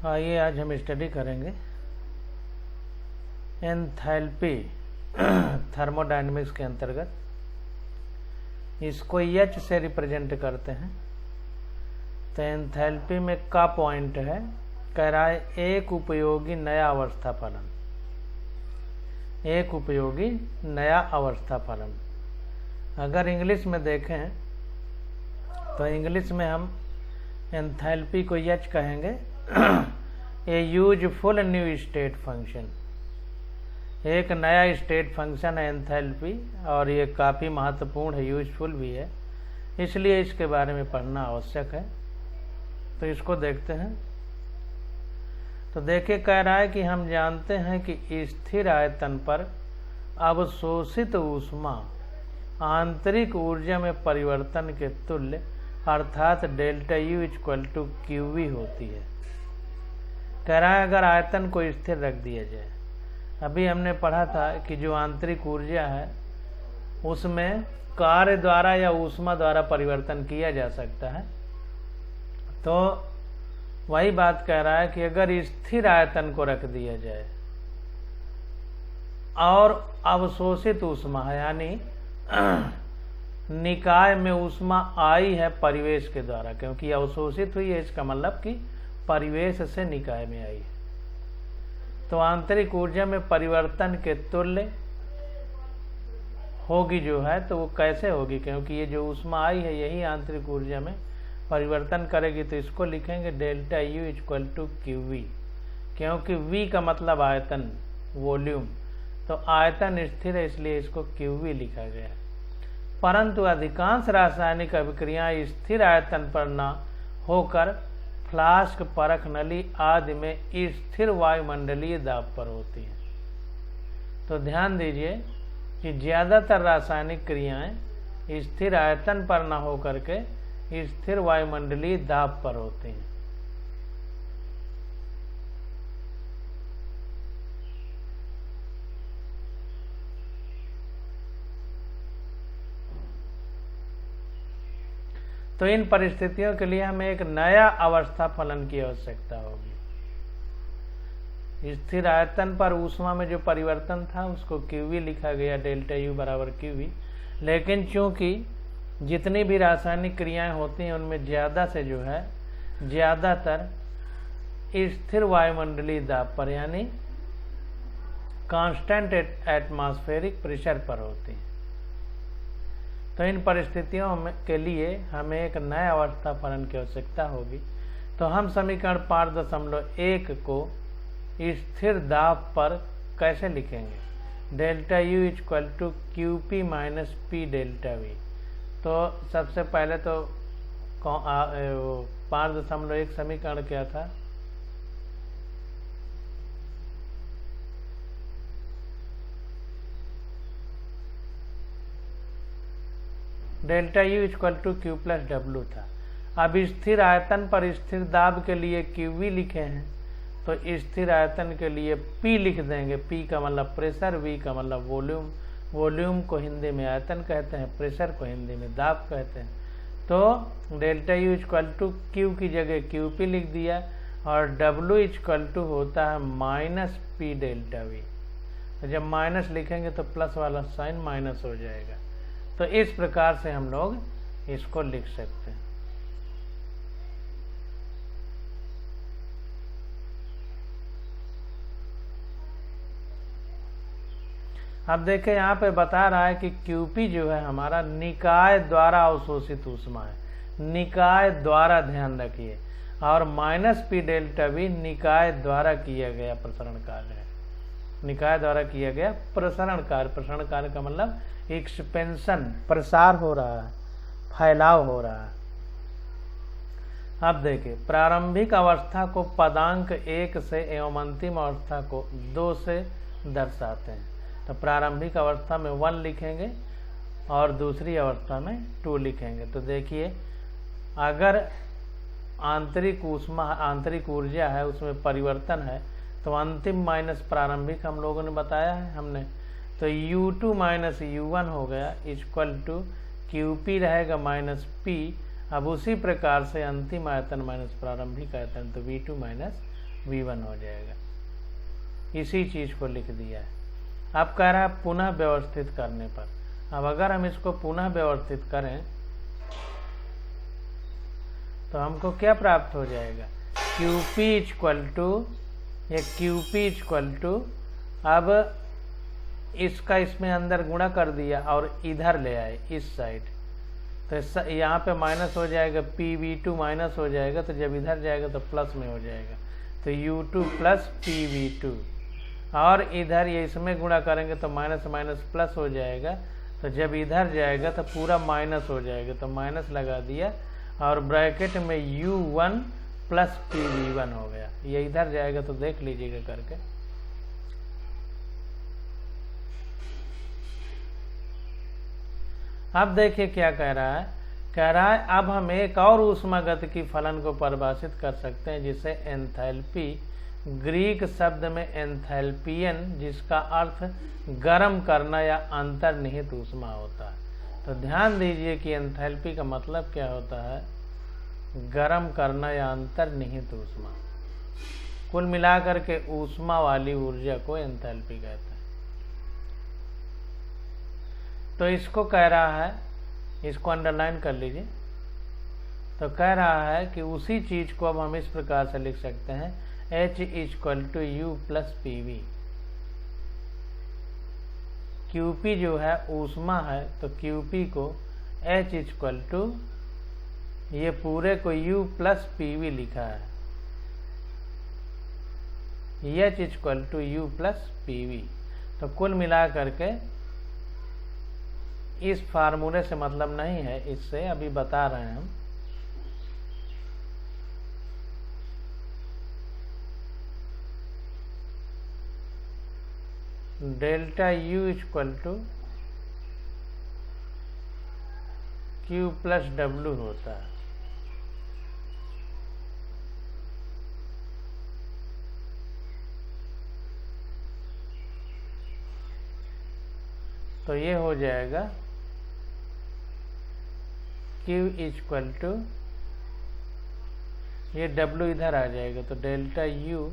आइए आज हम स्टडी करेंगे एंथैल्पी थर्मोडायनेमिक्स के अंतर्गत। इसको एच से रिप्रेजेंट करते हैं। तो एंथैल्पी में का पॉइंट है, कह रहा है एक उपयोगी नया अवस्था फलन। एक उपयोगी नया अवस्था फलन। अगर इंग्लिश में देखें तो इंग्लिश में हम एंथैल्पी को एच कहेंगे, ए यूजफुल न्यू स्टेट फंक्शन। एक नया स्टेट फंक्शन है एंथैल्पी, और ये काफ़ी महत्वपूर्ण है, यूजफुल भी है, इसलिए इसके बारे में पढ़ना आवश्यक है। तो इसको देखते हैं। तो देखिए, कह रहा है कि हम जानते हैं कि स्थिर आयतन पर अवशोषित ऊष्मा आंतरिक ऊर्जा में परिवर्तन के तुल्य अर्थात delta U equal to Q V होती है। कह रहा है अगर आयतन को स्थिर रख दिया जाए, अभी हमने पढ़ा था कि जो आंतरिक ऊर्जा है उसमें कार्य द्वारा या ऊष्मा द्वारा परिवर्तन किया जा सकता है। तो वही बात कह रहा है कि अगर स्थिर आयतन को रख दिया जाए और अवशोषित ऊष्मा है, यानी निकाय में ऊष्मा आई है परिवेश के द्वारा, क्योंकि अवशोषित हुई है, इसका मतलब कि परिवेश से निकाय में आई है, तो आंतरिक ऊर्जा में परिवर्तन के तुल्य होगी जो है। तो वो कैसे होगी, क्योंकि ये जो ऊष्मा आई है यही आंतरिक ऊर्जा में परिवर्तन करेगी। तो इसको लिखेंगे delta U equal to Q V, क्योंकि वी का मतलब आयतन, वॉल्यूम। तो आयतन स्थिर है, इसलिए इसको क्यू वी लिखा गया। परंतु अधिकांश रासायनिक अभिक्रियाएं स्थिर आयतन पर न होकर फ्लास्क, परख नली आदि में स्थिर वायुमंडलीय दाब पर होती है। तो ध्यान दीजिए कि ज्यादातर रासायनिक क्रियाएं स्थिर आयतन पर न होकर के स्थिर वायुमंडलीय दाब पर होती हैं। तो इन परिस्थितियों के लिए हमें एक नया अवस्था फलन की आवश्यकता होगी। स्थिर आयतन पर ऊष्मा में जो परिवर्तन था उसको क्यूवी लिखा गया, डेल्टा यू बराबर क्यूवी। लेकिन चूंकि जितनी भी रासायनिक क्रियाएं होती हैं उनमें ज़्यादा से जो है ज़्यादातर स्थिर वायुमंडलीय दाब पर, यानी कांस्टेंट एटमॉस्फेरिक प्रेशर पर होती हैं। तो इन परिस्थितियों के लिए हमें एक नया अवस्था फलन की आवश्यकता होगी। तो हम समीकरण 5.1 को स्थिर दाब पर कैसे लिखेंगे, delta U equal to Q P minus P delta V. तो सबसे पहले तो 5.1 समीकरण क्या था, delta U equal to Q plus W था। अब स्थिर आयतन पर स्थिर दाब के लिए क्यू वी लिखे हैं, तो स्थिर आयतन के लिए पी लिख देंगे। पी का मतलब प्रेशर, वी का मतलब वॉल्यूम। वॉल्यूम को हिंदी में आयतन कहते हैं, प्रेशर को हिंदी में दाब कहते हैं। तो delta U equal to Q की जगह क्यू पी लिख दिया, और डब्लू इक्वल टू होता है माइनस पी डेल्टा वी। तो जब माइनस लिखेंगे तो प्लस वाला साइन माइनस हो जाएगा। तो इस प्रकार से हम लोग इसको लिख सकते हैं। अब देखें, यहाँ पे बता रहा है कि क्यूपी जो है हमारा निकाय द्वारा अवशोषित ऊष्मा है, निकाय द्वारा, ध्यान रखिए। और माइनस पी डेल्टा वी निकाय द्वारा किया गया प्रसरण कार्य है, निकाय द्वारा किया गया प्रसरण कार्य। प्रसरण कार्य का मतलब एक्सपेंशन, प्रसार हो रहा है, फैलाव हो रहा है। अब देखिए, प्रारंभिक अवस्था को पदांक 1 से एवं अंतिम अवस्था को 2 से दर्शाते हैं। तो प्रारंभिक अवस्था में 1 लिखेंगे और दूसरी अवस्था में 2 लिखेंगे। तो देखिए, अगर आंतरिक ऊष्मा, आंतरिक ऊर्जा है, उसमें परिवर्तन है, तो अंतिम माइनस प्रारंभिक हम लोगों ने बताया है हमने। तो U2 माइनस U1 हो गया इक्वल टू QP रहेगा माइनस P। अब उसी प्रकार से अंतिम आयतन माइनस प्रारंभिक आयतन, तो V2 माइनस v1 हो जाएगा। इसी चीज को लिख दिया है। अब कह रहा है पुनः व्यवस्थित करने पर। अब अगर हम इसको पुनः व्यवस्थित करें तो हमको क्या प्राप्त हो जाएगा, QP इक्वल टू, ये QP इक्वल टू, अब इसका इसमें अंदर गुणा कर दिया और इधर ले आए इस साइड, तो यहाँ पे माइनस हो जाएगा, PV2 माइनस हो जाएगा, तो जब इधर जाएगा तो प्लस में हो जाएगा, तो U2 प्लस PV2, और इधर ये इसमें गुणा करेंगे तो माइनस माइनस प्लस हो जाएगा, तो जब इधर जाएगा तो पूरा माइनस हो जाएगा, तो माइनस लगा दिया और ब्रैकेट में U1 प्लस PV1 हो गया। ये इधर जाएगा तो देख लीजिएगा करके। अब देखिए क्या कह रहा है, अब हम एक और ऊष्मागतिकी फलन को परिभाषित कर सकते हैं जिसे एंथैल्पी, ग्रीक शब्द में एंथैल्पियन, जिसका अर्थ गर्म करना या अंतर्निहित ऊष्मा होता है। तो ध्यान दीजिए कि एंथैल्पी का मतलब क्या होता है, गर्म करना या अंतर्निहित ऊष्मा। कुल मिलाकर के ऊष्मा वाली ऊर्जा को एंथैल्पी कहते हैं। तो इसको कह रहा है, इसको अंडरलाइन कर लीजिए। तो कह रहा है कि उसी चीज को अब हम इस प्रकार से लिख सकते हैं, H equal to U plus PV। QP जो है ऊष्मा है, तो QP को H इक्वल टू, ये पूरे को U प्लस PV लिखा है, H equal to U plus PV। तो कुल मिला करके इस फार्मूले से मतलब नहीं है, इससे अभी बता रहे हैं हम। Delta U equal to Q plus W होता है। तो ये हो जाएगा Q इक्वल टू, ये W इधर आ जाएगा, तो डेल्टा U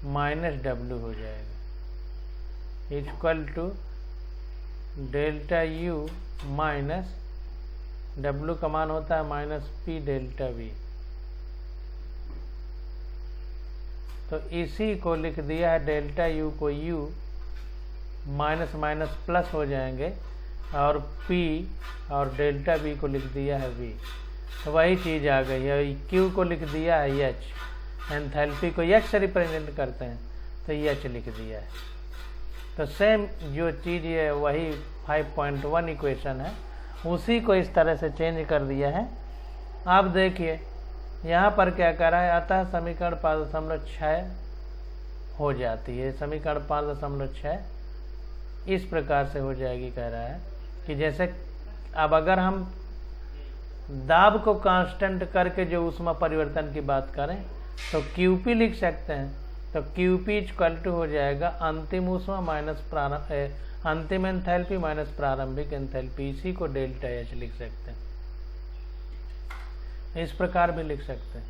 माइनस W हो जाएगा, equal to delta U minus W का मान होता है माइनस P डेल्टा V। तो इसी को लिख दिया है, डेल्टा U को U माइनस माइनस प्लस हो जाएंगे, और P और डेल्टा V को लिख दिया है V। तो वही चीज़ आ गई है। Q को लिख दिया है H, एंथैल्पी को H से रिप्रेजेंट करते हैं, तो H लिख दिया है। तो सेम जो चीज़ है वही 5.1 इक्वेशन है, उसी को इस तरह से चेंज कर दिया है। अब देखिए यहाँ पर क्या कर रहा है, अतः समीकरण 5.6 हो जाती है। समीकरण 5.6 इस प्रकार से हो जाएगी। कह रहा है कि जैसे अब अगर हम दाब को कांस्टेंट करके जो ऊष्मा परिवर्तन की बात करें तो QP लिख सकते हैं। तो QP इक्वल टू हो जाएगा अंतिम ऊष्मा माइनस अंतिम एंथैल्पी माइनस प्रारंभिक एंथैल्पी। इसी को डेल्टा H लिख सकते हैं, इस प्रकार भी लिख सकते हैं।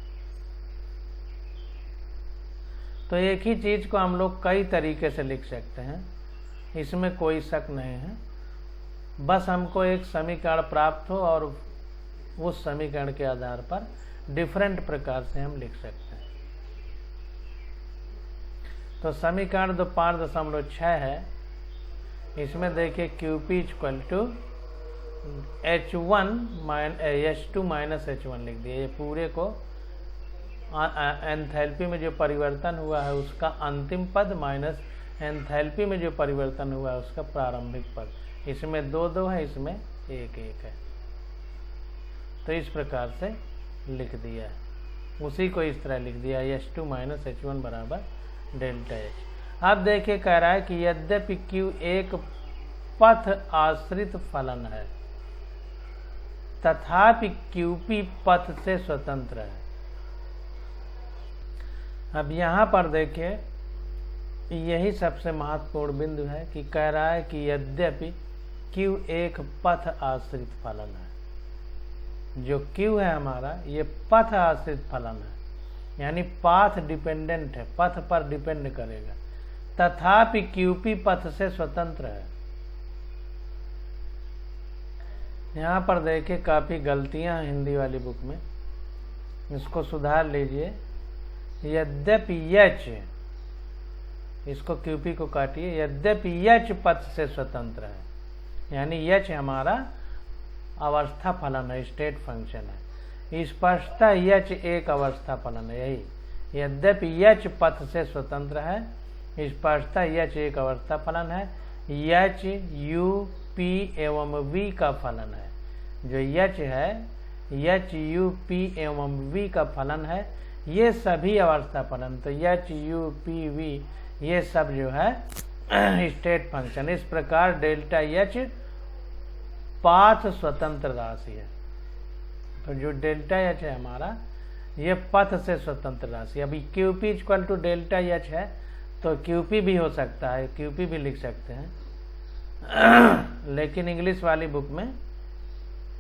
तो एक ही चीज को हम लोग कई तरीके से लिख सकते हैं, इसमें कोई शक नहीं है। बस हमको एक समीकरण प्राप्त हो और उस समीकरण के आधार पर डिफरेंट प्रकार से हम लिख सकते हैं। तो समीकरण 5.6 है, इसमें देखिए QP equal to H2 minus H1 लिख दिया। ये पूरे को एंथैल्पी में जो परिवर्तन हुआ है उसका अंतिम पद माइनस एंथैल्पी में जो परिवर्तन हुआ है उसका प्रारंभिक पद। इसमें 2 है, इसमें 1 है। तो इस प्रकार से लिख दिया है, उसी को इस तरह लिख दिया H2 माइनस H1 बराबर डेल्टा H। अब देखिए कह रहा है कि यद्यपि Q एक पथ आश्रित फलन है तथापि QP पथ से स्वतंत्र है। अब यहाँ पर देखिए यही सबसे महत्वपूर्ण बिंदु है कि कह रहा है कि यद्यपि Q एक पथ आश्रित फलन है। जो Q है हमारा ये पथ आश्रित फलन है। यानी पाथ डिपेंडेंट है, पथ पर डिपेंड करेगा। तथापि क्यूपी पथ से स्वतंत्र है। यहाँ पर देखिए काफी गलतियां हैं हिंदी वाली बुक में, इसको सुधार लीजिए। यद्यपि यच, इसको क्यूपी को काटिए, यद्यपि यच पथ से स्वतंत्र है, यानी यच हमारा अवस्था फलन है, स्टेट फंक्शन है। स्पष्टतः यच एक अवस्था फलन है, यही यद्यपि यच पथ से स्वतंत्र है, स्पष्टतः यच एक अवस्था फलन है। यच यू पी एवं वी का फलन है। जो यच है, यच यू पी एवं वी का फलन है, ये सभी अवस्था फलन, तो यच यू पी वी ये सब जो है स्टेट फंक्शन। इस प्रकार डेल्टा एच पाथ स्वतंत्र राशि है। तो जो डेल्टा एच है हमारा, ये पथ से स्वतंत्र राशि। अभी QP equal to delta H है, तो क्यूपी भी हो सकता है, क्यूपी भी लिख सकते हैं, लेकिन इंग्लिश वाली बुक में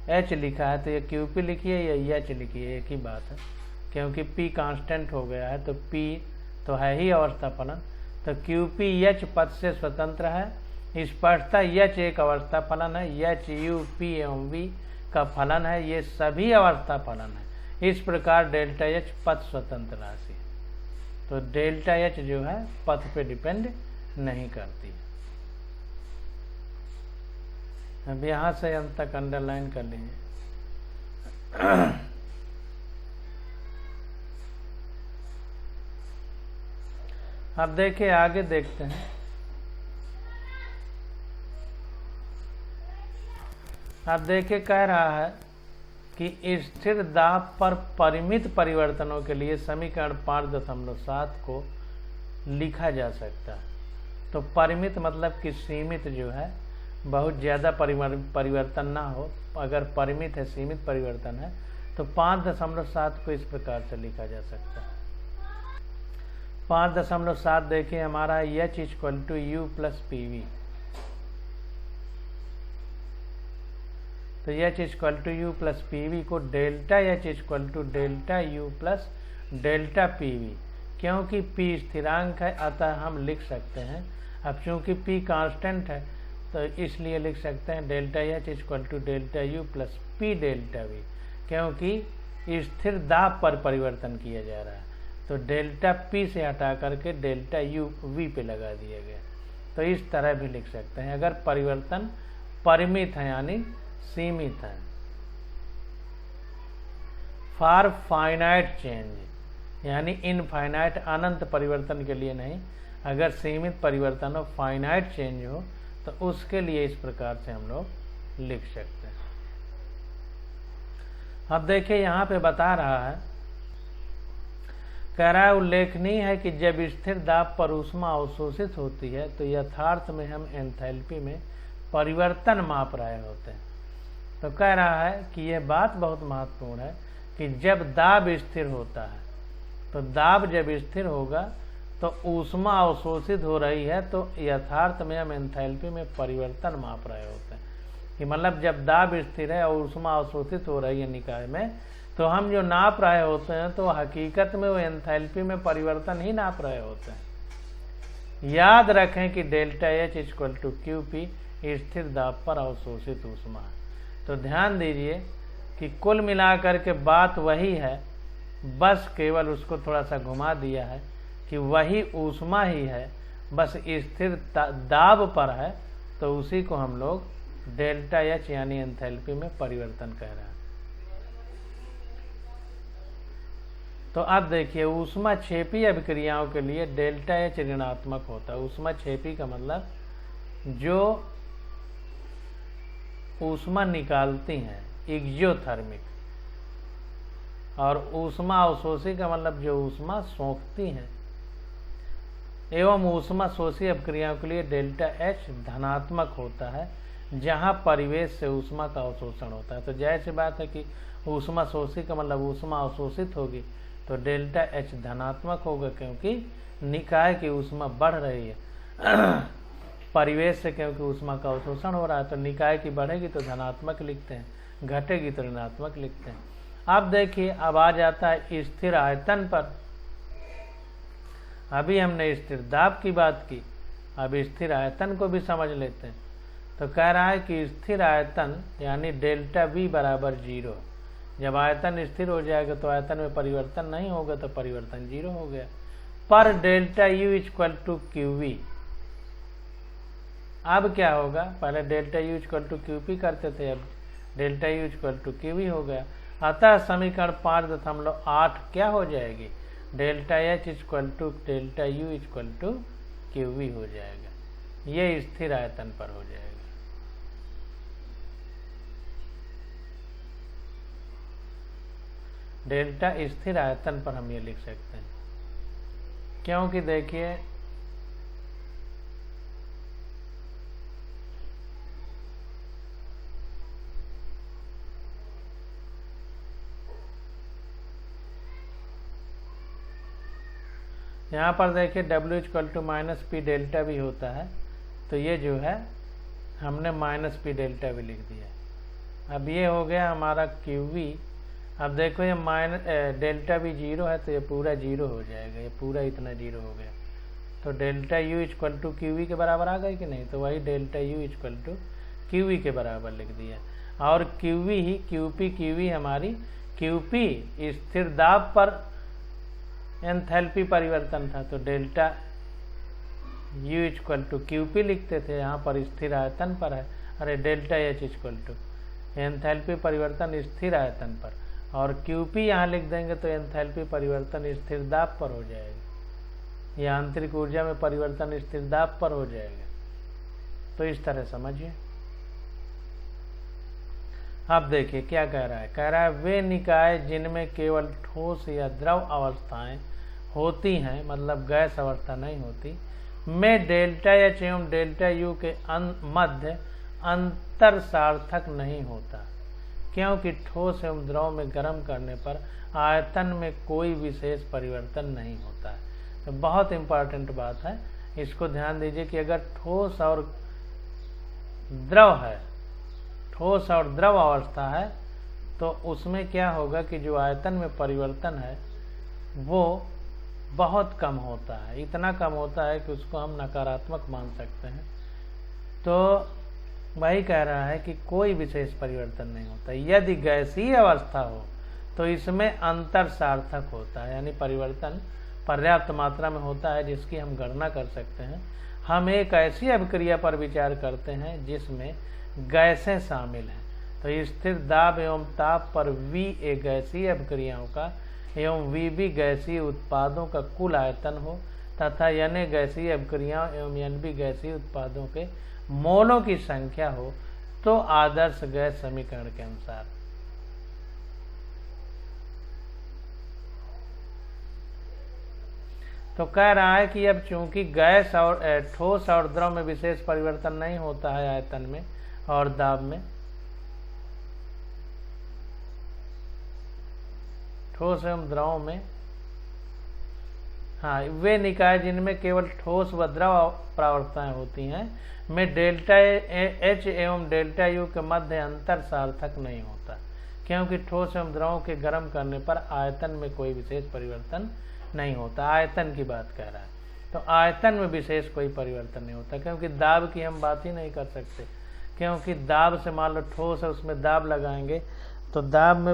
एच लिखा है, तो ये क्यूपी लिखिए या एच लिखिए, एक ही बात है, क्योंकि पी कांस्टेंट हो गया है, तो पी तो है ही अवस्था फलन। तो क्यूपी एच पथ से स्वतंत्र है। स्पष्टतः एच एक अवस्था फलन है, एच यू पी एवं वी का फलन है, ये सभी अवस्था फलन है। इस प्रकार डेल्टा एच पथ स्वतंत्र राशि है। तो डेल्टा एच जो है पथ पे डिपेंड नहीं करती। अब यहां से अंत तक अंडरलाइन कर लीजिए। अब देखिए आगे देखते हैं। अब देखिए कह रहा है कि स्थिर दाब पर परिमित परिवर्तनों के लिए समीकरण 5.7 को लिखा जा सकता है। तो परिमित मतलब कि सीमित जो है, बहुत ज़्यादा परिवर्तन ना हो। अगर परिमित है, सीमित परिवर्तन है, तो 5.7 को इस प्रकार से लिखा जा सकता है। 5.7 देखिए हमारा H equal to U plus P V. तो H equal to U plus P V को delta H equal to delta U plus delta P V, क्योंकि पी स्थिरांक है अतः हम लिख सकते हैं। अब चूंकि पी कांस्टेंट है तो इसलिए लिख सकते हैं delta H equal to delta U plus P delta V, क्योंकि स्थिर दाब पर परिवर्तन किया जा रहा है। तो डेल्टा पी से हटा करके डेल्टा यू वी पे लगा दिया गया। तो इस तरह भी लिख सकते हैं अगर परिवर्तन परिमित है यानी सीमित है। फॉर फाइनाइट चेंज यानी इनफाइनाइट अनंत परिवर्तन के लिए नहीं, अगर सीमित परिवर्तन हो, फाइनाइट चेंज हो, तो उसके लिए इस प्रकार से हम लोग लिख सकते हैं। अब देखिए यहाँ पे बता रहा है, कह रहा है उल्लेखनीय है कि जब स्थिर दाब पर ऊष्मा अवशोषित होती है तो यथार्थ में हम एंथैल्पी में परिवर्तन माप रहे होते हैं। तो कह रहा है कि यह बात बहुत महत्वपूर्ण है कि जब दाब स्थिर होता है, तो दाब जब स्थिर होगा तो ऊष्मा अवशोषित हो रही है, तो यथार्थ में हम एंथैल्पी में परिवर्तन माप रहे होते हैं। कि मतलब जब दाब स्थिर है और ऊष्मा अवशोषित हो रही है निकाय में, तो हम जो नाप रहे होते हैं तो हकीकत में वो एंथैल्पी में परिवर्तन ही नाप रहे होते हैं। याद रखें कि delta H equal to Q P स्थिर दाब पर अवशोषित ऊष्मा है। तो ध्यान दीजिए कि कुल मिलाकर के बात वही है, बस केवल उसको थोड़ा सा घुमा दिया है कि वही ऊष्मा ही है, बस स्थिर दाब पर है, तो उसी को हम लोग डेल्टा एच यानी एंथैल्पी में परिवर्तन कह रहे हैं। तो अब देखिए ऊष्मा क्षेपी अभिक्रियाओं के लिए डेल्टा एच ऋणात्मक होता है। ऊष्मा क्षेपी का मतलब जो ऊष्मा निकालती हैं, एक्जियोथर्मिक, और ऊष्मा अवशोषी का मतलब जो ऊष्मा सोखती हैं। एवं ऊष्मा शोषी अभिक्रियाओं के लिए डेल्टा एच धनात्मक होता है, जहां परिवेश से ऊष्मा का अवशोषण होता है। तो जाहिर सी बात है कि ऊष्मा शोषी का मतलब ऊष्मा अवशोषित होगी, तो डेल्टा एच धनात्मक होगा, क्योंकि निकाय की ऊष्मा बढ़ रही है परिवेश से, क्योंकि ऊष्मा का अवशोषण हो रहा है। तो निकाय की बढ़ेगी तो धनात्मक लिखते हैं, घटेगी तो ऋणात्मक लिखते हैं। अब देखिए अब आ जाता है स्थिर आयतन पर अभी हमने स्थिर दाब की बात की, अब स्थिर आयतन को भी समझ लेते हैं। तो कह रहा है कि स्थिर आयतन यानी डेल्टा V बराबर 0। जब आयतन स्थिर हो जाएगा तो आयतन में परिवर्तन नहीं होगा, तो परिवर्तन 0 हो गया। पर delta U equal to QV। अब क्या होगा, पहले delta U equal to QP करते थे, अब delta U equal to QV हो गया। अतः समीकरण 5.8 क्या हो जाएगी, delta H equal to delta U equal to QV हो जाएगा। ये स्थिर आयतन पर हो जाएगा। डेल्टा स्थिर आयतन पर हम ये लिख सकते हैं, क्योंकि देखिए यहाँ पर देखिए W equal to minus P delta भी होता है, तो ये जो है हमने माइनस पी डेल्टा भी लिख दिया। अब ये हो गया हमारा QV। अब देखो ये माइनस डेल्टा भी 0 है, तो ये पूरा 0 हो जाएगा, ये पूरा इतना 0 हो गया। तो delta U equal to QV के बराबर आ गए कि नहीं, तो वही delta U equal to QV के बराबर लिख दिया। और QV ही QP हमारी QP स्थिर दाब पर एंथैल्पी परिवर्तन था, तो delta U equal to QP लिखते थे, यहाँ पर स्थिर आयतन पर है। अरे delta H equal to enthalpy परिवर्तन स्थिर आयतन पर, और QP यहाँ लिख देंगे तो एंथैल्पी परिवर्तन स्थिर दाब पर हो जाएगा, या आंतरिक ऊर्जा में परिवर्तन स्थिर दाब पर हो जाएगा। तो इस तरह समझिए। अब देखिए क्या कह रहा है, कह रहा है वे निकाय जिनमें केवल ठोस या द्रव अवस्थाएं होती हैं, मतलब गैस अवस्था नहीं होती, में डेल्टा H एवं डेल्टा U के मध्य अंतर सार्थक नहीं होता, क्योंकि ठोस एवं द्रव में गर्म करने पर आयतन में कोई विशेष परिवर्तन नहीं होता है। तो बहुत इंपॉर्टेंट बात है, इसको ध्यान दीजिए कि अगर ठोस और द्रव है, ठोस और द्रव अवस्था है, तो उसमें क्या होगा कि जो आयतन में परिवर्तन है वो बहुत कम होता है, इतना कम होता है कि उसको हम नकारात्मक मान सकते हैं। तो वही कह रहा है कि कोई विशेष परिवर्तन नहीं होता। यदि गैसीय अवस्था हो तो इसमें अंतर सार्थक होता है, यानी परिवर्तन पर्याप्त मात्रा में होता है जिसकी हम गणना कर सकते हैं। हम एक ऐसी अभिक्रिया पर विचार करते हैं जिसमें गैसें शामिल हैं। तो स्थिर दाब एवं ताप पर VA गैसीय अभिक्रियाओं का एवं VB गैसीय उत्पादों का कुल आयतन हो, तथा NA गैसीय अभिक्रियाओं एवं NB गैसीय उत्पादों के मोलों की संख्या हो, तो आदर्श गैस समीकरण के अनुसार। तो कह रहा है कि अब चूंकि गैस और ठोस और द्रव में विशेष परिवर्तन नहीं होता है आयतन में और दाब में, ठोस एवं द्रव में, हाँ, वे निकाय जिनमें केवल ठोस व द्रव प्रावर्तनाएं होती हैं में डेल्टा H एवं डेल्टा U के मध्य अंतर सार्थक नहीं होता, क्योंकि ठोस एवं द्रव के गर्म करने पर आयतन में कोई विशेष परिवर्तन नहीं होता। आयतन की बात कह रहा है, तो आयतन में विशेष कोई परिवर्तन नहीं होता, क्योंकि दाब की हम बात ही नहीं कर सकते, क्योंकि दाब से मान लो ठोस है, उसमें दाब लगाएंगे तो दाब में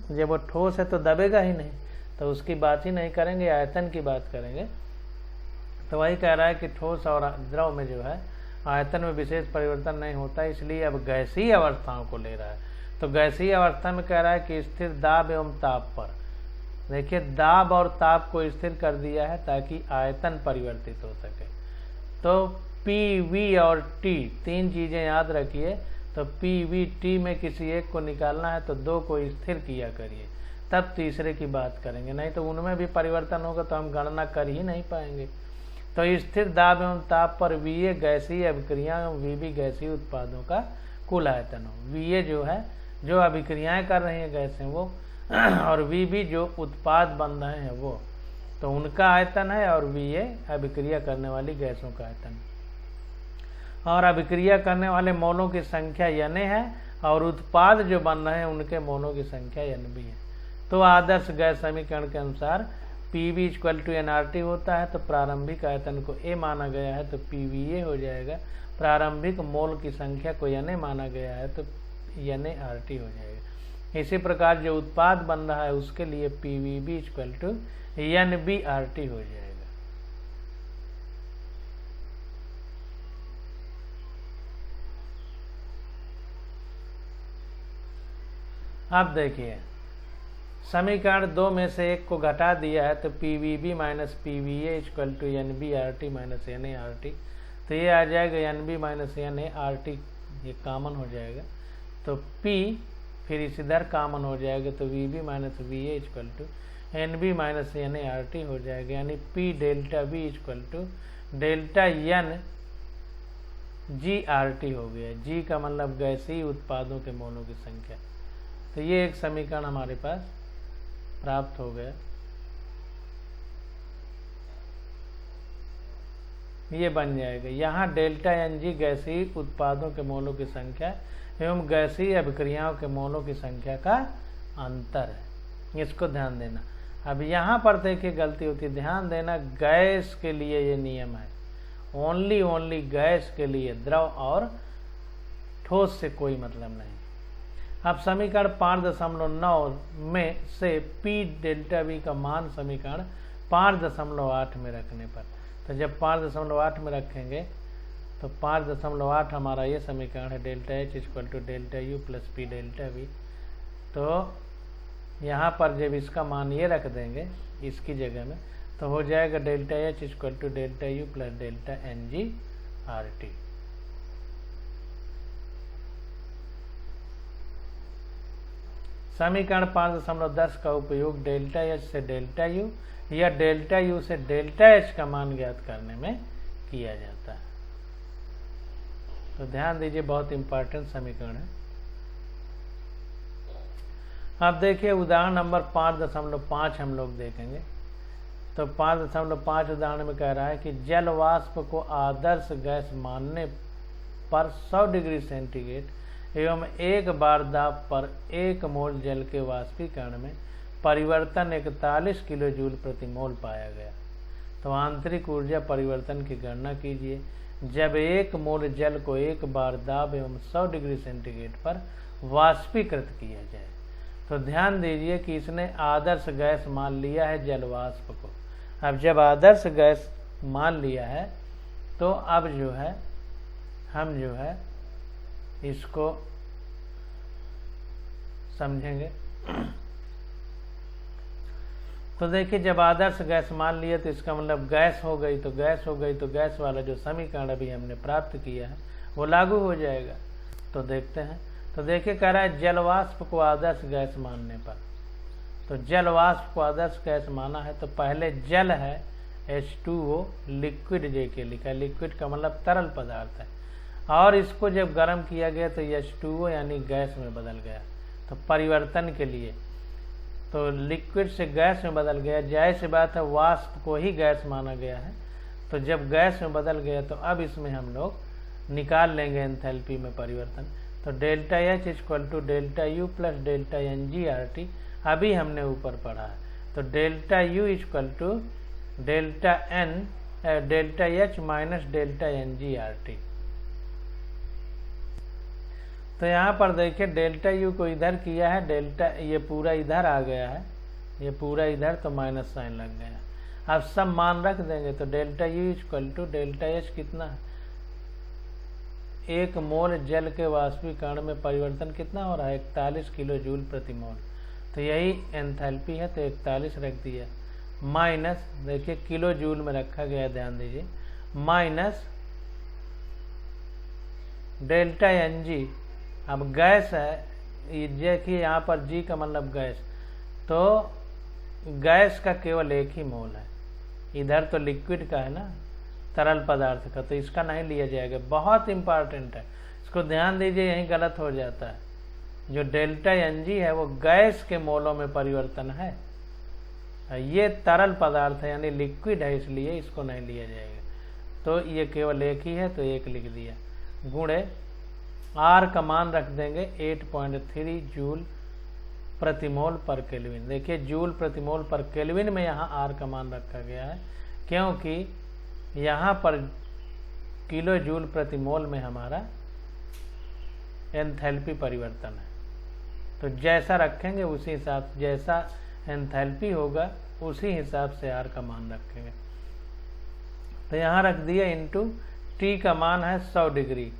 जब वो ठोस है तो दबेगा ही नहीं, तो उसकी बात ही नहीं करेंगे, आयतन की बात करेंगे। तो वही कह रहा है कि ठोस और द्रव में जो है आयतन में विशेष परिवर्तन नहीं होता, इसलिए अब गैसीय अवस्थाओं को ले रहा है। तो गैसीय अवस्था में कह रहा है कि स्थिर दाब एवं ताप पर, देखिए दाब और ताप को स्थिर कर दिया है ताकि आयतन परिवर्तित हो सके। तो PV और T तीन चीजें याद रखिए। तो PV T में किसी एक को निकालना है तो दो को स्थिर किया करिए, तब तीसरे की बात करेंगे, नहीं तो उनमें भी परिवर्तन होगा तो हम गणना कर ही नहीं पाएंगे। तो स्थिर दाब एवं ताप पर VA गैसीय अभिक्रिया एवं VB गैसीय उत्पादों का कुल आयतन हो। VA जो है जो अभिक्रियाएं कर रही हैं गैसें वो, और VB जो उत्पाद बन रहे हैं वो, तो उनका आयतन है, और VA अभिक्रिया करने वाली गैसों का आयतन। और अभिक्रिया करने वाले मोलों की संख्या NA है, और उत्पाद जो बन रहे हैं उनके मोलों की संख्या NB है। तो आदर्श गैस समीकरण के अनुसार PV इक्वल टू nRT होता है तो प्रारंभिक आयतन को A माना गया है तो PVA हो जाएगा। प्रारंभिक मोल की संख्या को Na माना गया है तो NaRT हो जाएगा। इसी प्रकार जो उत्पाद बन रहा है उसके लिए PVB इक्वल टू NBRT हो जाएगा। अब देखिए समीकरण 2 में से एक को घटा दिया है तो PVB minus PVA equal to NBRT minus NaRT, तो ये आ जाएगा NB माइनस NaRT, ये कॉमन हो जाएगा तो P फिर इस इधर कॉमन हो जाएगा तो VB minus VA equal to NB minus NaRT हो जाएगा, यानी P delta B equal to delta N GRT हो गया। G का मतलब गैसीय उत्पादों के मोलों की संख्या। तो ये एक समीकरण हमारे पास प्राप्त हो गया। ये बन जाएगा। यहाँ डेल्टा NG गैसीय उत्पादों के मोलों की संख्या एवं गैसीय अभिक्रियाओं के मोलों की संख्या का अंतर है, इसको ध्यान देना। अब यहाँ पर देखिए गलती होती है, ध्यान देना गैस के लिए ये नियम है, ओनली गैस के लिए, द्रव और ठोस से कोई मतलब नहीं। अब समीकरण 5.9 में से P डेल्टा V का मान समीकरण 5.8 में रखने पर, तो जब 5.8 में रखेंगे तो 5.8 हमारा ये समीकरण है delta H equal to delta U plus P delta V। तो यहाँ पर जब इसका मान ये रख देंगे इसकी जगह में तो हो जाएगा delta H equal to delta U plus delta NGRT। समीकरण 5.10 का उपयोग डेल्टा H से डेल्टा U या डेल्टा U से डेल्टा H का मान ज्ञात करने में किया जाता है। तो ध्यान दीजिए, बहुत इंपॉर्टेंट समीकरण है। अब देखिए उदाहरण नंबर 5.5 हम लोग देखेंगे। तो 5.5 उदाहरण में कह रहा है कि जल वाष्प को आदर्श गैस मानने पर 100 डिग्री सेंटीग्रेड एवं 1 बार दाब पर 1 मोल जल के वाष्पीकरण में परिवर्तन 41 किलो जूल प्रति मोल पाया गया। तो आंतरिक ऊर्जा परिवर्तन की गणना कीजिए जब 1 मोल जल को 1 बार दाब एवं 100 डिग्री सेंटीग्रेड पर वाष्पीकृत किया जाए। तो ध्यान दीजिए कि इसने आदर्श गैस मान लिया है जल वाष्प को। अब जब आदर्श गैस मान लिया है तो अब जो है हम जो है इसको समझेंगे। तो देखिए जब आदर्श गैस मान लिया तो इसका मतलब गैस हो गई तो गैस हो गई, तो गैस वाला जो समीकरण अभी हमने प्राप्त किया है वो लागू हो जाएगा। तो देखते हैं। तो देखिए कह रहा है जल वाष्प को आदर्श गैस मानने पर, तो जल वाष्प को आदर्श गैस माना है तो पहले जल है H2O लिक्विड जेके लिखा है, लिक्विड का मतलब तरल पदार्थ है, और इसको जब गर्म किया गया तो H2O यानी गैस में बदल गया। तो परिवर्तन के लिए तो लिक्विड से गैस में बदल गया, जाहिर सी बात है वाष्प को ही गैस माना गया है। तो जब गैस में बदल गया तो अब इसमें हम लोग निकाल लेंगे एंथैल्पी में परिवर्तन। तो delta H equal to delta U plus delta NGRT अभी हमने ऊपर पढ़ा है। तो delta U equal to delta H minus delta NGRT। तो यहाँ पर देखिए डेल्टा U को इधर किया है, डेल्टा ये पूरा इधर आ गया है, ये पूरा इधर, तो माइनस साइन लग गया। अब सब मान रख देंगे तो delta U equal to delta H कितना है, 1 मोल जल के वाष्पीकरण में परिवर्तन कितना हो रहा है 41 किलो जूल प्रति मोल। तो यही एंथैल्पी है, तो 41 रख दिया, माइनस देखिए किलो जूल में रखा गया, ध्यान दीजिए, माइनस डेल्टा NG। अब गैस है, देखिए यहाँ पर G का मतलब गैस, तो गैस का केवल 1 ही मोल है, इधर तो लिक्विड का है ना, तरल पदार्थ का, तो इसका नहीं लिया जाएगा। बहुत इंपॉर्टेंट है, इसको ध्यान दीजिए, यही गलत हो जाता है। जो डेल्टा NG है वो गैस के मोलों में परिवर्तन है, ये तरल पदार्थ है यानी लिक्विड है, इसलिए इसको नहीं लिया जाएगा। तो ये केवल 1 ही है तो 1 लिख दिया, गुणे R का मान रख देंगे 8.3 जूल प्रति मोल पर केल्विन। देखिए जूल प्रति मोल पर केल्विन में यहाँ आर का मान रखा गया है, क्योंकि यहाँ पर किलो जूल प्रति मोल में हमारा एंथैल्पी परिवर्तन है। तो जैसा रखेंगे उसी हिसाब से, जैसा एंथैल्पी होगा उसी हिसाब से आर का मान रखेंगे। तो यहाँ रख दिया इनटू टी का मान है 100 डिग्री,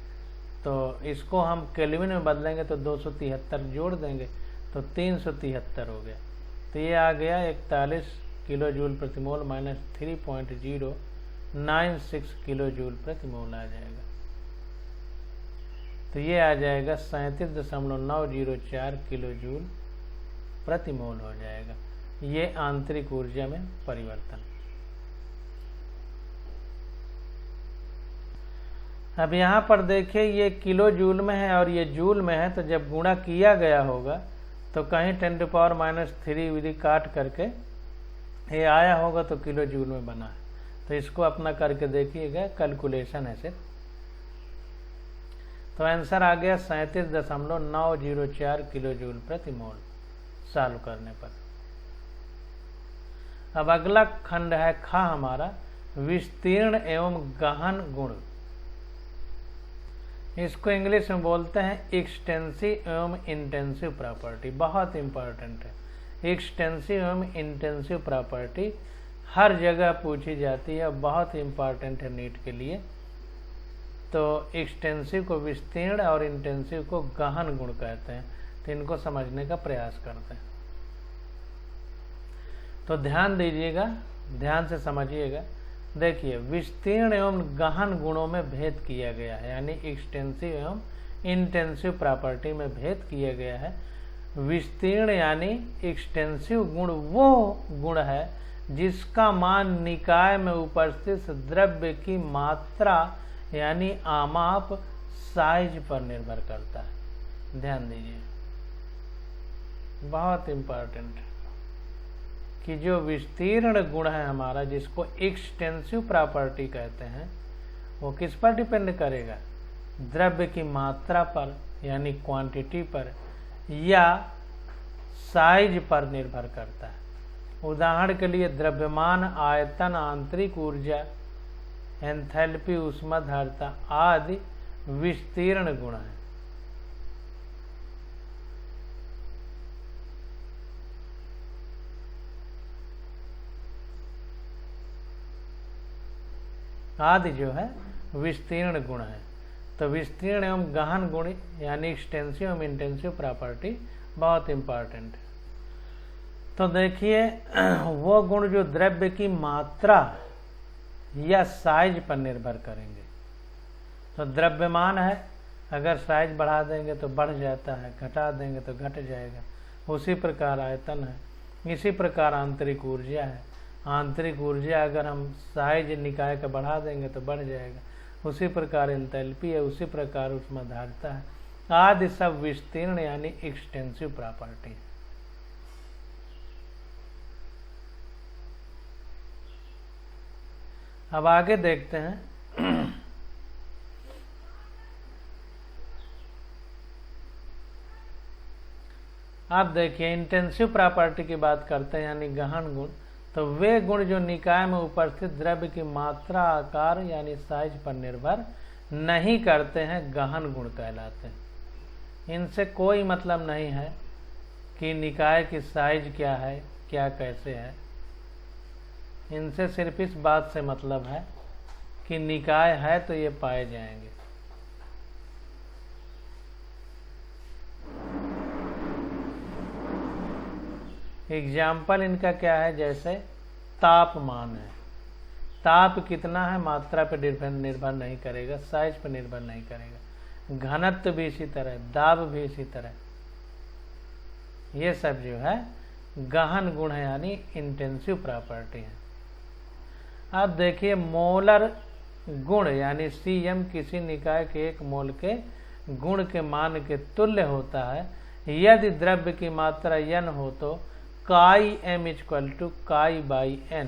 तो इसको हम केल्विन में बदलेंगे तो 273 जोड़ देंगे तो 373 हो गया। तो ये आ गया 41 किलो जूल प्रति मोल माइनस 3.096 किलो जूल प्रति मोल आ जाएगा। तो ये आ जाएगा 37.904 किलो जूल प्रति मोल हो जाएगा। ये आंतरिक ऊर्जा में परिवर्तन। अब यहाँ पर देखिए ये किलो जूल में है और ये जूल में है, तो जब गुणा किया गया होगा तो कहीं 10⁻³ विधि काट करके ये आया होगा तो किलो जूल में बना है। तो इसको अपना करके देखिएगा, कैलकुलेशन है सिर्फ। तो आंसर आ गया 37.904 किलो जूल प्रति मोल सॉल्व करने पर। अब अगला खंड है खा हमारा, विस्तीर्ण एवं गहन गुण। इसको इंग्लिश में बोलते हैं एक्सटेंसिव एवं इंटेंसिव प्रॉपर्टी। बहुत इंपॉर्टेंट है, एक्सटेंसिव एवं इंटेंसिव प्रॉपर्टी हर जगह पूछी जाती है, बहुत इंपॉर्टेंट है नीट के लिए। तो एक्सटेंसिव को विस्तीर्ण और इंटेंसिव को गहन गुण कहते हैं। तो इनको समझने का प्रयास करते हैं। तो ध्यान दीजिएगा, ध्यान से समझिएगा। देखिए विस्तीर्ण एवं गहन गुणों में भेद किया गया है, यानी एक्सटेंसिव एवं इंटेंसिव प्रॉपर्टी में भेद किया गया है। विस्तीर्ण यानी एक्सटेंसिव गुण वो गुण है जिसका मान निकाय में उपस्थित द्रव्य की मात्रा यानी आमाप साइज पर निर्भर करता है। ध्यान दीजिए, बहुत इंपॉर्टेंट कि जो विस्तीर्ण गुण है हमारा, जिसको एक्सटेंसिव प्रॉपर्टी कहते हैं, वो किस पर डिपेंड करेगा? द्रव्य की मात्रा पर यानी क्वांटिटी पर या साइज पर निर्भर करता है। उदाहरण के लिए द्रव्यमान, आयतन, आंतरिक ऊर्जा, एंथैल्पी, ऊष्माधारता आदि विस्तीर्ण गुण है। आदि जो है विस्तीर्ण गुण है। तो विस्तीर्ण एवं गहन गुण यानी एक्सटेंसिव एवं इंटेंसिव प्रॉपर्टी बहुत इंपॉर्टेंट है। तो देखिए वो गुण जो द्रव्य की मात्रा या साइज पर निर्भर करेंगे। तो द्रव्यमान है, अगर साइज बढ़ा देंगे तो बढ़ जाता है, घटा देंगे तो घट जाएगा। उसी प्रकार आयतन है, इसी प्रकार आंतरिक ऊर्जा है। आंतरिक ऊर्जा अगर हम साइज निकाय का बढ़ा देंगे तो बढ़ जाएगा। उसी प्रकार एंथैल्पी है, उसी प्रकार ऊष्माधारता है आदि सब विस्तीर्ण यानी एक्सटेंसिव प्रॉपर्टी है। अब आगे देखते हैं। आप देखिए इंटेंसिव प्रॉपर्टी की बात करते हैं यानी गहन गुण। तो वे गुण जो निकाय में उपस्थित द्रव्य की मात्रा, आकार यानी साइज पर निर्भर नहीं करते हैं, गहन गुण कहलाते हैं। इनसे कोई मतलब नहीं है कि निकाय की साइज क्या है, क्या कैसे है। इनसे सिर्फ इस बात से मतलब है कि निकाय है तो ये पाए जाएंगे। एग्जाम्पल इनका क्या है? जैसे तापमान है, ताप कितना है मात्रा पर निर्भर नहीं करेगा, साइज पर निर्भर नहीं करेगा। घनत्व भी इसी तरह, दाब भी इसी तरह। ये सब जो है गहन गुण है यानी इंटेंसिव प्रॉपर्टी है। अब देखिए मोलर गुण यानी Cm किसी निकाय के 1 मोल के गुण के मान के तुल्य होता है यदि द्रव्य की मात्रा n हो तो काई m = काई/n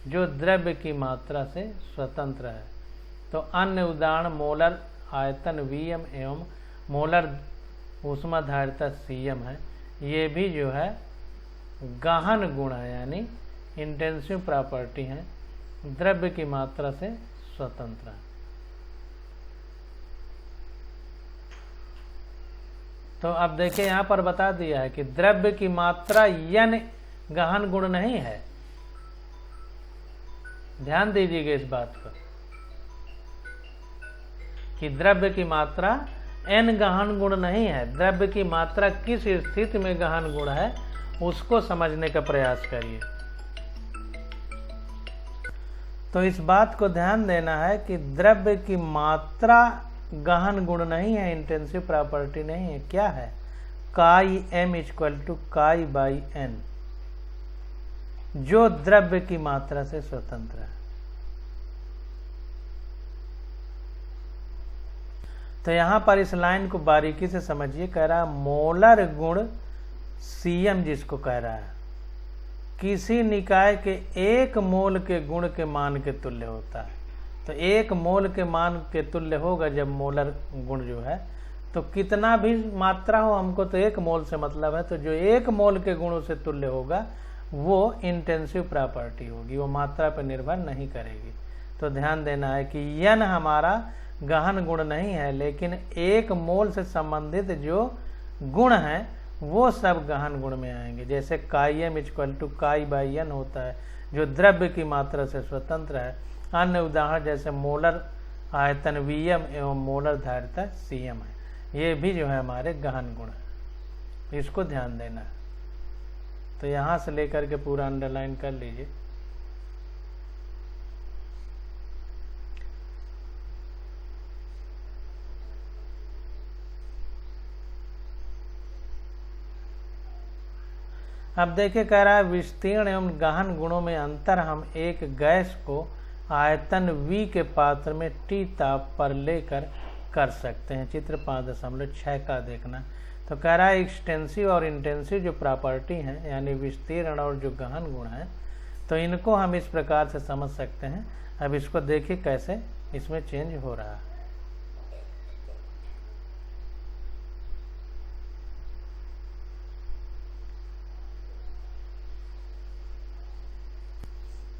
जो द्रव्य की मात्रा से स्वतंत्र है। तो अन्य उदाहरण मोलर आयतन Vm एवं मोलर ऊष्माधारिता Cm है। ये भी जो है गहन गुण है, यानी इंटेंसिव प्रॉपर्टी है, द्रव्य की मात्रा से स्वतंत्र है। तो अब देखिए यहाँ पर बता दिया है कि द्रव्य की मात्रा यन गहन गुण नहीं है। ध्यान दीजिएगा इस बात को कि द्रव्य की मात्रा n गहन गुण नहीं है। द्रव्य की मात्रा किस स्थिति में गहन गुण है उसको समझने का प्रयास करिए। तो इस बात को ध्यान देना है कि द्रव्य की मात्रा गहन गुण नहीं है, इंटेंसिव प्रॉपर्टी नहीं है। क्या है? काई m इक्वल टू काई बाई n, जो द्रव्य की मात्रा से स्वतंत्र है। तो यहां पर इस लाइन को बारीकी से समझिए। कह रहा है मोलर गुण Cm जिसको कह रहा है किसी निकाय के 1 मोल के गुण के मान के तुल्य होता है। तो 1 मोल के मान के तुल्य होगा जब मोलर गुण जो है, तो कितना भी मात्रा हो, हमको तो 1 मोल से मतलब है। तो जो 1 मोल के गुणों से तुल्य होगा वो इंटेंसिव प्रॉपर्टी होगी, वो मात्रा पर निर्भर नहीं करेगी। तो ध्यान देना है कि यन हमारा गहन गुण नहीं है, लेकिन 1 मोल से संबंधित जो गुण हैं वो सब गहन गुण में आएंगे। जैसे काई m इक्वल टू काई बाई n होता है, जो द्रव्य की मात्रा से स्वतंत्र है। अन्य उदाहरण जैसे मोलर आयतन Vm एवं मोलर धारिता Cm है, ये भी जो है हमारे गहन गुण है, इसको ध्यान देना है। तो यहाँ से लेकर के पूरा अंडरलाइन कर लीजिए। अब देखिए कह रहा है विस्तीर्ण एवं गहन गुणों में अंतर हम एक गैस को आयतन V के पात्र में T ताप पर लेकर कर सकते हैं। चित्र 5.6 का देखना। तो कह रहा है एक्सटेंसिव और इंटेंसिव जो प्रॉपर्टी हैं, यानी विस्तीर्ण और जो गहन गुण है, तो इनको हम इस प्रकार से समझ सकते हैं। अब इसको देखिए कैसे इसमें चेंज हो रहा है।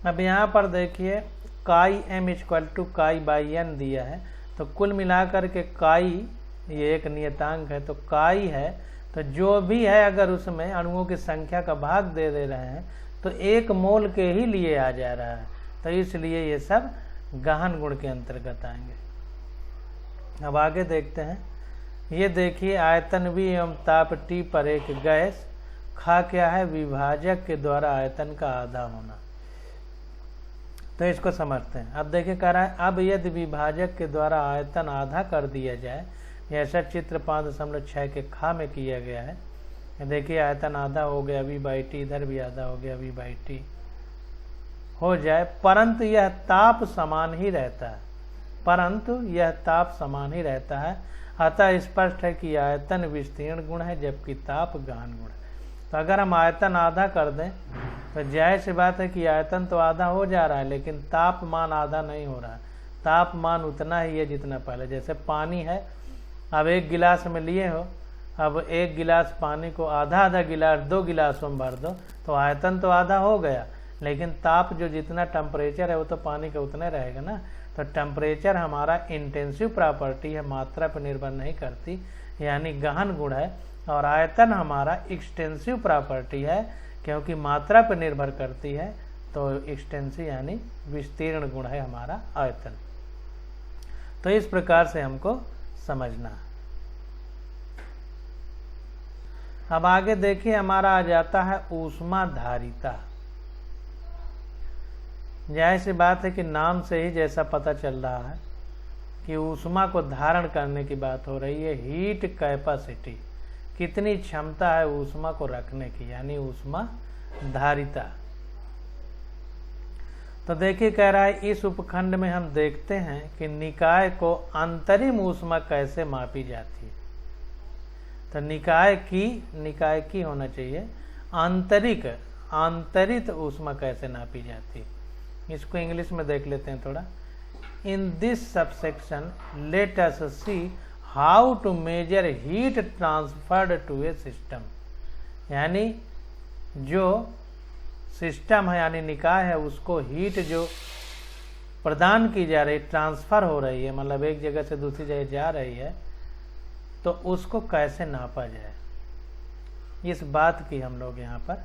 अब यहाँ पर देखिए काई m इक्वल टू काई बाई n दिया है। तो कुल मिलाकर के काई ये एक नियतांक है, तो काई है, तो जो भी है अगर उसमें अणुओं की संख्या का भाग दे रहे हैं तो 1 मोल के ही लिए आ जा रहा है। तो इसलिए ये सब गहन गुण के अंतर्गत आएंगे। अब आगे देखते हैं। ये देखिए आयतन V एवं ताप T पर एक गैस खा क्या है, विभाजक के द्वारा आयतन का आधा होना। तो इसको समझते हैं। अब देखिए कह रहा है अब यदि विभाजक के द्वारा आयतन आधा कर दिया जाए, जैसा चित्र 5.6 के खा में किया गया है। देखिए आयतन आधा हो गया V/T, इधर भी आधा हो गया V/T हो जाए, परंतु यह ताप समान ही रहता है, परंतु यह ताप समान ही रहता है। अतः स्पष्ट है कि आयतन विस्तीर्ण गुण है जबकि ताप गहन गुण है। तो अगर हम आयतन आधा कर दें तो जाहिर सी बात है कि आयतन तो आधा हो जा रहा है, लेकिन तापमान आधा नहीं हो रहा। तापमान उतना ही है जितना पहले। जैसे पानी है, अब 1 गिलास में लिए हो, अब 1 गिलास पानी को आधा गिलास 2 गिलासों में भर दो, तो आयतन तो आधा हो गया, लेकिन ताप जो जितना टेम्परेचर है वो तो पानी का उतना रहेगा ना। तो टेम्परेचर हमारा इंटेंसिव प्रॉपर्टी है, मात्रा पर निर्भर नहीं करती, यानी गहन गुण है। और आयतन हमारा एक्सटेंसिव प्रॉपर्टी है, क्योंकि मात्रा पर निर्भर करती है। तो एक्सटेंसिव यानी विस्तीर्ण गुण है हमारा आयतन। तो इस प्रकार से हमको समझना है। अब आगे देखिए हमारा आ जाता है ऊष्माधारिता। जाहिर सी बात है कि नाम से ही जैसा पता चल रहा है कि ऊष्मा को धारण करने की बात हो रही है। हीट कैपेसिटी, कितनी क्षमता है ऊष्मा को रखने की, यानी ऊष्मा धारिता। तो देखिए कह रहा है इस उपखंड में हम देखते हैं कि निकाय को अंतरिम ऊष्मा कैसे मापी जाती है। तो निकाय की होना चाहिए आंतरिक ऊष्मा कैसे नापी जाती है। इसको इंग्लिश में देख लेते हैं थोड़ा। In this subsection let us see how to measure heat transferred to a system. यानी जो सिस्टम है यानी निकाय है उसको हीट जो प्रदान की जा रही, ट्रांसफर हो रही है, मतलब एक जगह से दूसरी जगह जा रही है, तो उसको कैसे नापा जाए, इस बात की हम लोग यहाँ पर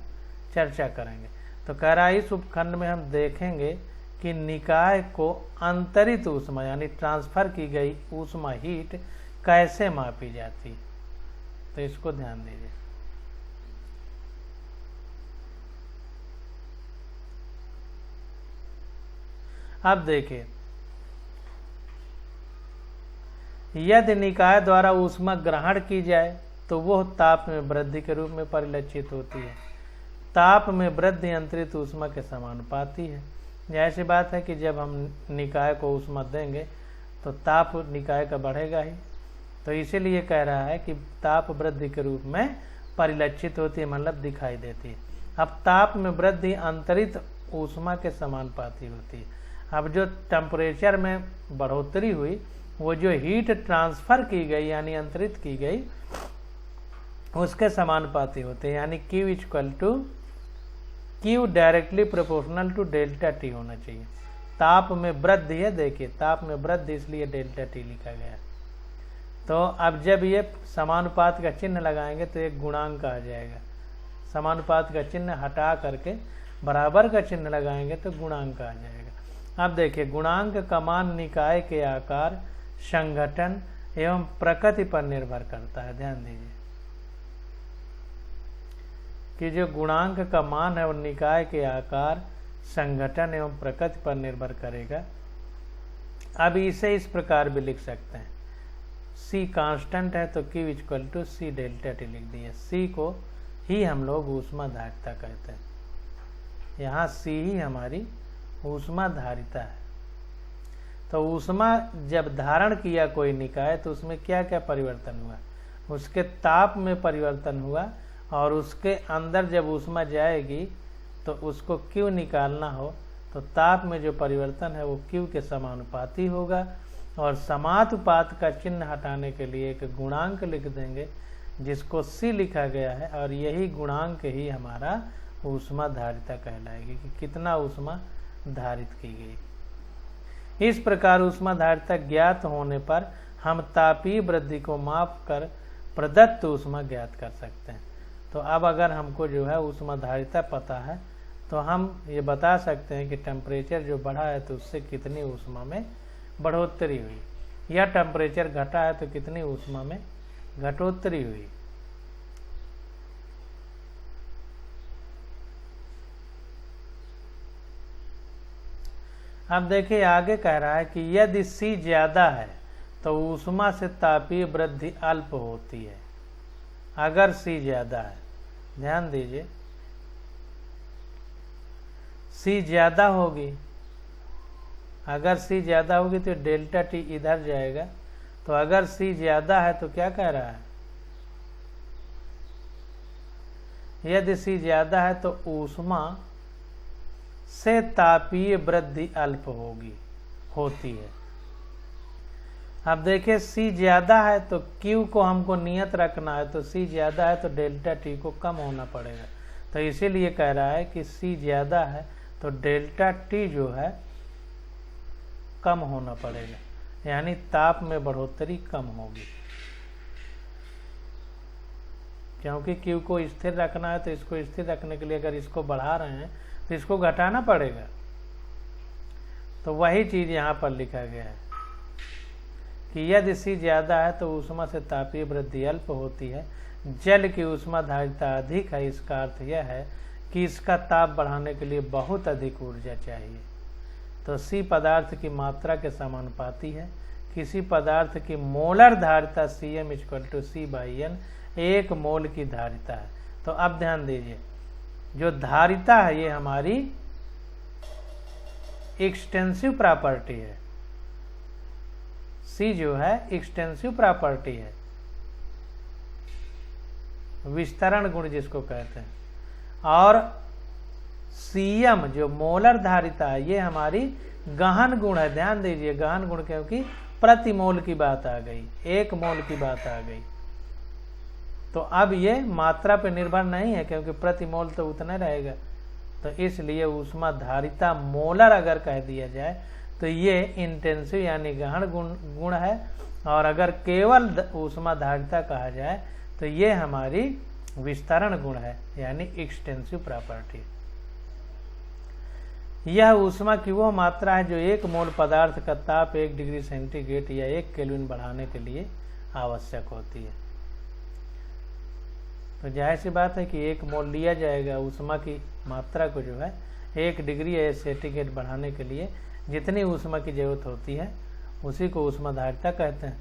चर्चा करेंगे। तो कह रहा है इस उपखंड में हम देखेंगे कि निकाय को अंतरित ऊष्मा यानी ट्रांसफर की गई ऊष्मा हीट कैसे मापी जाती, तो इसको ध्यान दीजिए। अब देखिए, यदि निकाय द्वारा ऊष्मा ग्रहण की जाए तो वह ताप में वृद्धि के रूप में परिलक्षित होती है। ताप में वृद्धि अंतरित ऊष्मा के समानुपाती है। ऐसी बात है कि जब हम निकाय को ऊष्मा देंगे तो ताप निकाय का बढ़ेगा ही, तो इसीलिए कह रहा है कि ताप वृद्धि के रूप में परिलक्षित होती है, मतलब दिखाई देती है। अब ताप में वृद्धि अंतरित ऊष्मा के समानुपाती होती है। अब जो टेम्परेचर में बढ़ोतरी हुई वो जो हीट ट्रांसफर की गई यानी अंतरित की गई उसके समानुपाती होते हैं, यानी Q equal to Q directly proportional to delta T होना चाहिए। ताप में वृद्धि है, देखिए ताप में वृद्धि इसलिए डेल्टा T लिखा गया। तो अब जब ये समानुपात का चिन्ह लगाएंगे तो एक गुणांक आ जाएगा। समानुपात का चिन्ह हटा करके बराबर का चिन्ह लगाएंगे तो गुणांक आ जाएगा। अब देखिए, गुणांक का मान निकाय के आकार, संगठन एवं प्रकृति पर निर्भर करता है। ध्यान दीजिए कि जो गुणांक का मान है वो निकाय के आकार, संगठन एवं प्रकृति पर निर्भर करेगा। अब इसे इस प्रकार भी लिख सकते हैं, C कांस्टेंट है तो Q equal to C delta T लिख दिए। C को ही हम लोग ऊष्मा धारिता कहते हैं। यहाँ C ही हमारी ऊष्मा धारिता है। तो ऊष्मा जब धारण किया कोई निकाय तो उसमें क्या क्या परिवर्तन हुआ, उसके ताप में परिवर्तन हुआ, और उसके अंदर जब ऊष्मा जाएगी तो उसको Q निकालना हो तो ताप में जो परिवर्तन है वो Q के समानुपाती होगा, और समानुपात का चिन्ह हटाने के लिए एक गुणांक लिख देंगे जिसको C लिखा गया है, और यही गुणांक ही हमारा ऊष्मा धारिता कहलाएगी कि कितना ऊष्मा धारित की गई। इस प्रकार ऊष्मा धारिता ज्ञात होने पर हम तापीय वृद्धि को माप कर प्रदत्त ऊष्मा ज्ञात कर सकते हैं। तो अब अगर हमको जो है ऊष्मा धारिता पता है तो हम ये बता सकते हैं कि टेम्परेचर जो बढ़ा है तो उससे कितनी ऊष्मा में बढ़ोतरी हुई, या टेम्परेचर घटा है तो कितनी ऊष्मा में घटोतरी हुई। अब देखिए आगे कह रहा है कि यदि C ज्यादा है तो ऊष्मा से तापीय वृद्धि अल्प होती है। अगर C ज्यादा है, ध्यान दीजिए, C ज्यादा होगी, अगर C ज्यादा होगी तो डेल्टा T इधर जाएगा। तो अगर C ज्यादा है तो क्या कह रहा है, यदि C ज्यादा है तो ऊष्मा से तापीय वृद्धि अल्प होती है। अब देखिए C ज्यादा है तो Q को हमको नियत रखना है, तो C ज्यादा है तो डेल्टा T को कम होना पड़ेगा। तो इसीलिए कह रहा है कि C ज्यादा है तो डेल्टा T जो है कम होना पड़ेगा, यानी ताप में बढ़ोतरी कम होगी। क्योंकि Q को स्थिर रखना है तो इसको स्थिर रखने के लिए अगर इसको बढ़ा रहे हैं तो इसको घटाना पड़ेगा। तो वही चीज यहाँ पर लिखा गया है कि यदि C ज्यादा है तो ऊष्मा से तापीय वृद्धि अल्प होती है। जल की ऊष्मा धारिता अधिक है, इसका अर्थ यह है कि इसका ताप बढ़ाने के लिए बहुत अधिक ऊर्जा चाहिए। तो C पदार्थ की मात्रा के समानुपाती है। किसी पदार्थ की मोलर धारिता Cm इक्वल टू C/N, 1 मोल की धारिता है। तो अब ध्यान दीजिए, जो धारिता है ये हमारी एक्सटेंसिव प्रॉपर्टी है। C जो है एक्सटेंसिव प्रॉपर्टी है, विस्तरण गुण जिसको कहते हैं। और Cm जो मोलर धारिता है ये हमारी गहन गुण है। ध्यान दीजिए, गहन गुण, क्योंकि प्रति मोल की बात आ गई, 1 मोल की बात आ गई। तो अब ये मात्रा पे निर्भर नहीं है, क्योंकि प्रति मोल तो उतना रहेगा। तो इसलिए ऊष्मा धारिता मोलर अगर कह दिया जाए तो ये इंटेंसिव यानी गहन गुण है, और अगर केवल ऊष्मा धारिता कहा जाए तो ये हमारी विस्तरण गुण है यानी एक्सटेंसिव प्रॉपर्टी। यह ऊष्मा की वो मात्रा है जो 1 मोल पदार्थ का ताप 1 डिग्री सेंटीग्रेड या 1 केल्विन बढ़ाने के लिए आवश्यक होती है। तो जाहिर सी बात है कि 1 मोल लिया जाएगा, ऊष्मा की मात्रा को जो है 1 डिग्री या सेंटीग्रेड बढ़ाने के लिए जितनी ऊष्मा की जरूरत होती है उसी को ऊष्मा धारिता कहते हैं।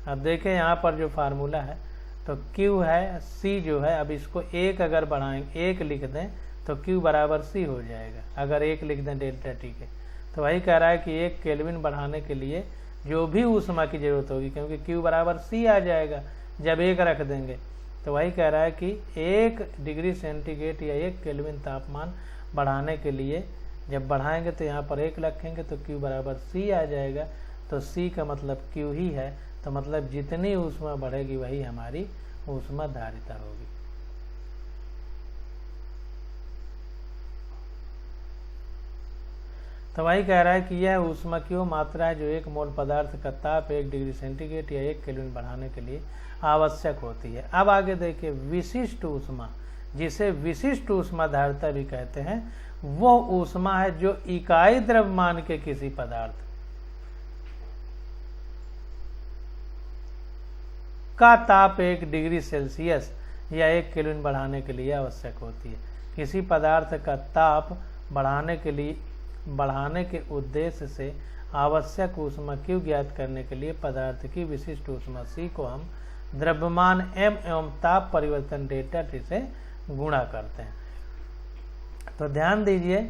अब देखें यहाँ पर जो फार्मूला है तो Q है, C जो है, अब इसको 1 अगर बढ़ाएंगे 1 लिख दें तो Q बराबर C हो जाएगा, अगर 1 लिख दें डेल्टा T के। तो वही कह रहा है कि 1 केल्विन बढ़ाने के लिए जो भी ऊष्मा की जरूरत होगी, क्योंकि Q बराबर C आ जाएगा जब 1 रख देंगे। तो वही कह रहा है कि 1 डिग्री सेंटीग्रेड या 1 केल्विन तापमान बढ़ाने के लिए जब बढ़ाएंगे तो यहाँ पर 1 रखेंगे तो Q बराबर C आ जाएगा। तो C का मतलब Q ही है, तो मतलब जितनी ऊष्मा बढ़ेगी वही हमारी ऊष्मा धारिता होगी। तो वही कह रहा है कि यह ऊष्मा की वो मात्रा है जो 1 मोल पदार्थ का ताप 1 डिग्री सेंटीग्रेड या 1 केल्विन बढ़ाने के लिए आवश्यक होती है। अब आगे देखिए विशिष्ट ऊष्मा, जिसे विशिष्ट ऊष्मा धारिता भी कहते हैं, वो ऊष्मा है जो इकाई द्रव्यमान के किसी पदार्थ का ताप 1 डिग्री सेल्सियस या 1 केल्विन बढ़ाने के लिए आवश्यक होती है। किसी पदार्थ का ताप बढ़ाने के उद्देश्य से आवश्यक ऊष्मा Q ज्ञात करने के लिए पदार्थ की विशिष्ट ऊष्मा C को हम द्रव्यमान M एवं ताप परिवर्तन डेल्टा T से गुणा करते हैं। तो ध्यान दीजिए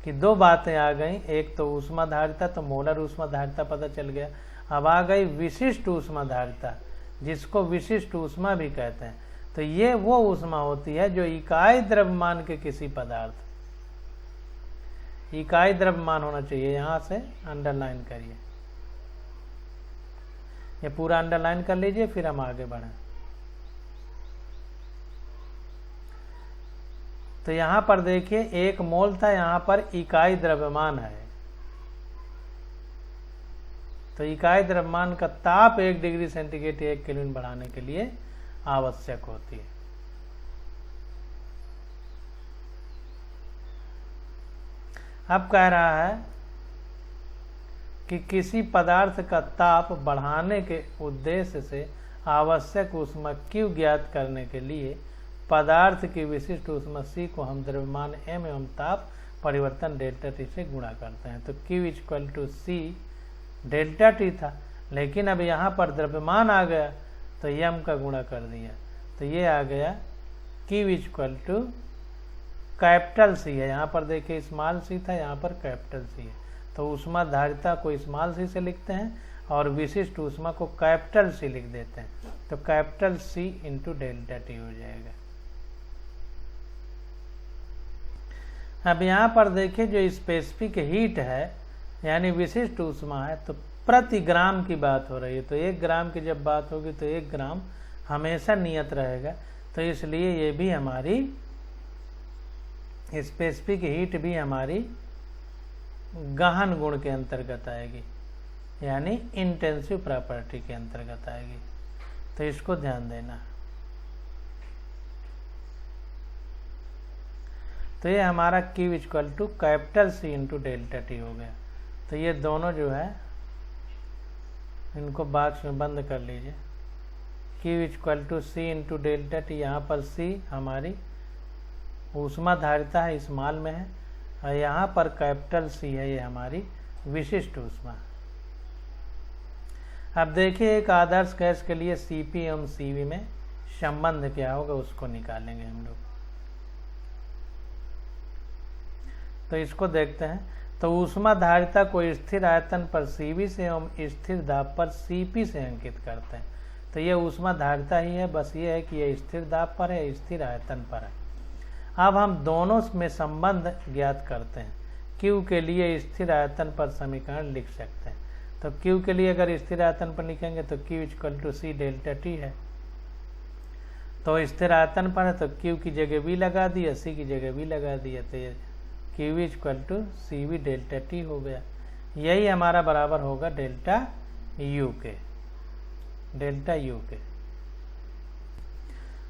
कि 2 बातें आ गई, एक तो ऊष्मा धारिता, तो मोलर ऊष्मा धारिता पता चल गया। अब आ गई विशिष्ट ऊष्मा धारिता, जिसको विशिष्ट ऊष्मा भी कहते हैं। तो ये वो ऊष्मा होती है जो इकाई द्रव्यमान के किसी पदार्थ, इकाई द्रव्यमान होना चाहिए, यहां से अंडरलाइन करिए, ये पूरा अंडरलाइन कर लीजिए, फिर हम आगे बढ़ें। तो यहां पर देखिए 1 मोल था, यहां पर इकाई द्रव्यमान है, तो इकाई द्रव्यमान का ताप 1 डिग्री सेंटीग्रेड 1 केल्विन बढ़ाने के लिए आवश्यक होती है। अब कह रहा है कि किसी पदार्थ का ताप बढ़ाने के उद्देश्य से आवश्यक ऊष्मा Q ज्ञात करने के लिए पदार्थ की विशिष्ट ऊष्मा C को हम द्रव्यमान M एवं ताप परिवर्तन डेल्टा T से गुणा करते हैं। तो Q equal to C delta T था, लेकिन अब यहाँ पर द्रव्यमान आ गया तो M का गुणा कर दिया, तो ये आ गया Q equal to capital C है। यहाँ पर देखिए स्मॉल c था, यहाँ पर कैपिटल C है। तो ऊष्मा धारिता को स्मॉल c से लिखते हैं और विशिष्ट ऊष्मा को कैपिटल C लिख देते हैं, तो capital C into delta T हो जाएगा। अब यहाँ पर देखिए जो स्पेसिफिक हीट है यानी विशिष्ट ऊष्मा है, तो प्रति ग्राम की बात हो रही है। तो 1 ग्राम की जब बात होगी तो 1 ग्राम हमेशा नियत रहेगा, तो इसलिए ये भी हमारी स्पेसिफिक हीट भी हमारी गहन गुण के अंतर्गत आएगी, यानी इंटेंसिव प्रॉपर्टी के अंतर्गत आएगी। तो इसको ध्यान देना। तो ये हमारा Q equal to capital C into delta T हो गया। तो ये दोनों जो है इनको बॉक्स में बंद कर लीजिए। Q equal to C into delta T, यहाँ पर C हमारी ऊष्मा धारिता है, स्मॉल में है, और यहाँ पर कैपिटल C है, ये हमारी विशिष्ट ऊष्मा। अब देखिए एक आदर्श गैस के लिए Cp एवं Cv में संबंध क्या होगा उसको निकालेंगे हम लोग। तो इसको देखते हैं। तो ऊष्मा धारिता को स्थिर आयतन पर Cv से एवं स्थिर दाब पर Cp से अंकित करते हैं। तो ये ऊष्मा धारिता ही है, बस ये है कि ये स्थिर दाब पर है, स्थिर आयतन पर है। अब हम दोनों में संबंध ज्ञात करते हैं। Q के लिए स्थिर आयतन पर समीकरण लिख सकते हैं। तो Q के लिए अगर स्थिर आयतन पर लिखेंगे तो Q equal to C delta T है। तो स्थिर आयतन पर है तो Q की जगह V लगा दिया, C की जगह V लगा दिया, तो ये QV equal to CV delta T हो गया। यही हमारा बराबर होगा डेल्टा U के, डेल्टा U के।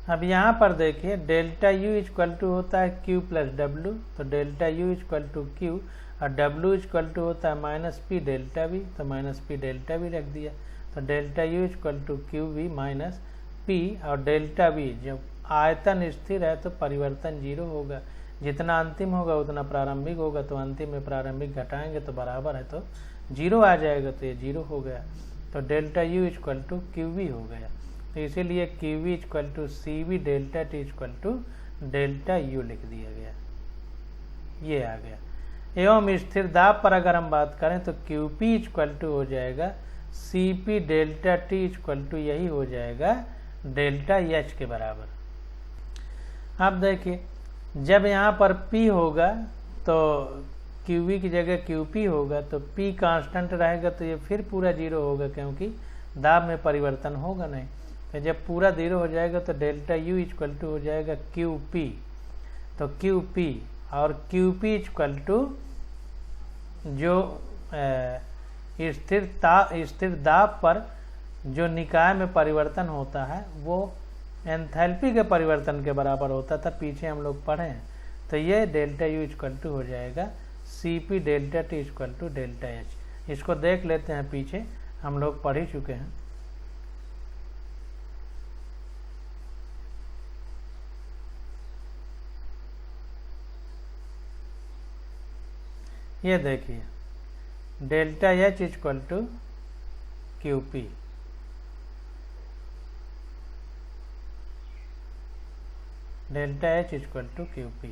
अब यहाँ पर देखिए डेल्टा U इक्वल टू होता है Q प्लस W, तो delta U equal to Q और W इक्वल टू होता है माइनस P डेल्टा V, तो माइनस P डेल्टा V रख दिया, तो delta U equal to QV minus P और डेल्टा V। जब आयतन स्थिर है तो परिवर्तन जीरो होगा, जितना अंतिम होगा उतना प्रारंभिक होगा, तो अंतिम में प्रारंभिक घटाएंगे तो बराबर है तो जीरो आ जाएगा, तो ये जीरो हो गया, तो delta U equal to QV हो गया। तो इसीलिए QV equal to CV delta T equal to delta U लिख दिया गया, ये आ गया। एवं स्थिर दाब पर अगर हम बात करें तो QP इक्वल टू हो जाएगा CP delta T equal to यही हो जाएगा डेल्टा H के बराबर। अब देखिए जब यहाँ पर P होगा तो QV की जगह QP होगा, तो P कांस्टेंट रहेगा तो ये फिर पूरा जीरो होगा, क्योंकि दाब में परिवर्तन होगा नहीं। तो जब पूरा जीरो हो जाएगा तो डेल्टा U इक्वल टू हो जाएगा QP, तो QP और QP इक्वल टू जो स्थिर दाब पर जो निकाय में परिवर्तन होता है वो एंथैल्पी के परिवर्तन के बराबर होता था, पीछे हम लोग पढ़े हैं। तो ये डेल्टा U इक्वल टू हो जाएगा CP delta T equal to delta H। इसको देख लेते हैं, पीछे हम लोग पढ़ ही चुके हैं। ये देखिए delta H equal to QP, delta H equal to QP।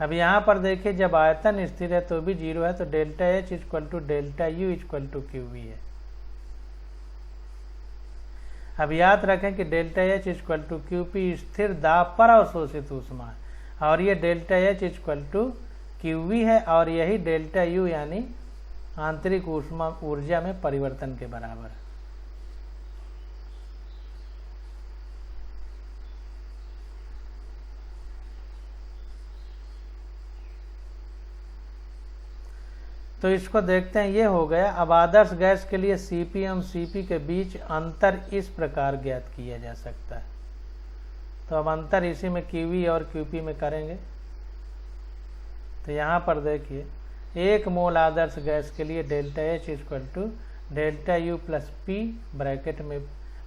अब यहाँ पर देखिए जब आयतन स्थिर है तो भी जीरो है, तो delta H equal to delta U equal to QV है। अब याद रखें कि delta H equal to QP स्थिर दाब पर अवशोषित ऊष्मा है और ये delta H equal to QV है, और यही डेल्टा U यानी आंतरिक ऊष्मा ऊर्जा में परिवर्तन के बराबर है। तो इसको देखते हैं, ये हो गया। अब आदर्श गैस के लिए Cp एवं Cp के बीच अंतर इस प्रकार ज्ञात किया जा सकता है। तो अब अंतर इसी में QV और QP में करेंगे। तो यहाँ पर देखिए 1 मोल आदर्श गैस के लिए delta H equal to delta U plus P bracket में